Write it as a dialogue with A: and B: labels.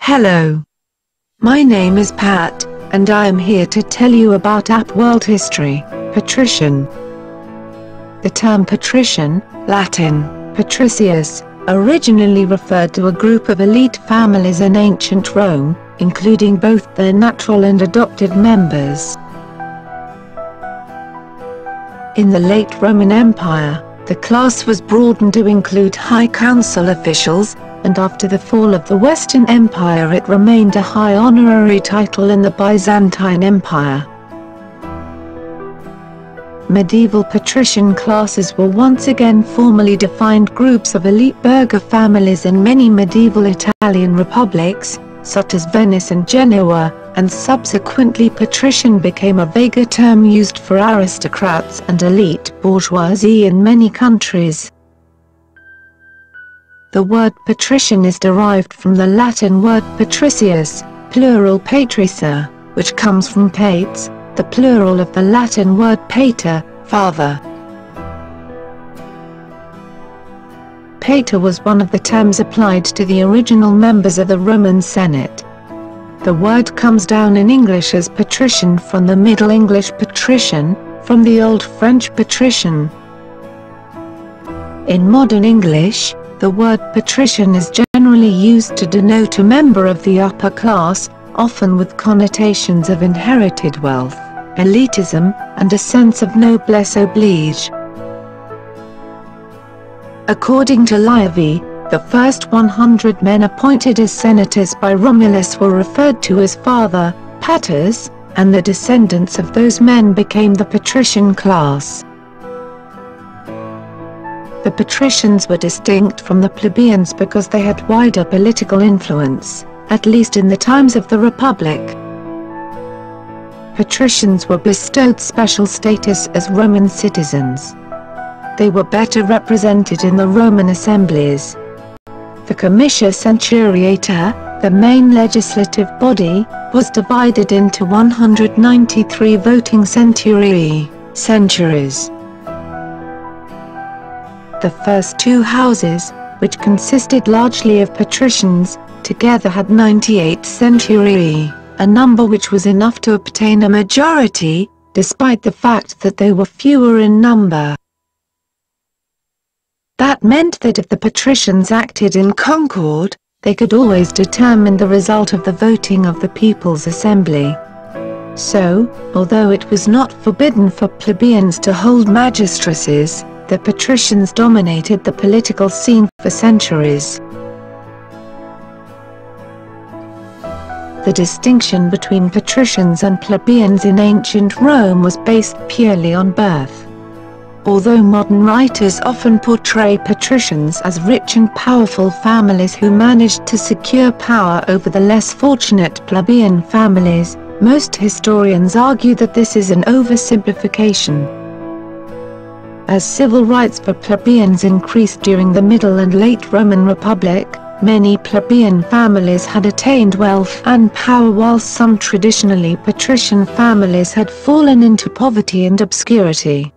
A: Hello. My name is Pat, and I am here to tell you about world history, Patrician. The term patrician, Latin, patricius, originally referred to a group of elite families in ancient Rome, including both their natural and adopted members. In the late Roman Empire, the class was broadened to include high council officials, and after the fall of the Western Empire it remained a high honorary title in the Byzantine Empire. Medieval patrician classes were once again formally defined groups of elite burgher families in many medieval Italian republics, such as Venice and Genoa, and subsequently patrician became a vaguer term used for aristocrats and elite bourgeoisie in many countries. The word patrician is derived from the Latin word patricius, plural patricia, which comes from pates, the plural of the Latin word pater, father. Pater was one of the terms applied to the original members of the Roman Senate. The word comes down in English as patrician from the Middle English patrician, from the Old French patrician. In modern English, the word patrician is generally used to denote a member of the upper class, often with connotations of inherited wealth, elitism, and a sense of noblesse oblige. According to Livy, the first 100 men appointed as senators by Romulus were referred to as father, paters, and the descendants of those men became the patrician class. The patricians were distinct from the plebeians because they had wider political influence, at least in the times of the Republic. Patricians were bestowed special status as Roman citizens. They were better represented in the Roman assemblies. The comitia centuriata, the main legislative body, was divided into 193 voting centuriae, centuries. The first two houses, which consisted largely of patricians, together had 98 centuriae, a number which was enough to obtain a majority, despite the fact that they were fewer in number. That meant that if the patricians acted in concord, they could always determine the result of the voting of the People's Assembly. So, although it was not forbidden for plebeians to hold magistracies, the patricians dominated the political scene for centuries. The distinction between patricians and plebeians in ancient Rome was based purely on birth. Although modern writers often portray patricians as rich and powerful families who managed to secure power over the less fortunate plebeian families, most historians argue that this is an oversimplification. As civil rights for plebeians increased during the Middle and Late Roman Republic, many plebeian families had attained wealth and power while some traditionally patrician families had fallen into poverty and obscurity.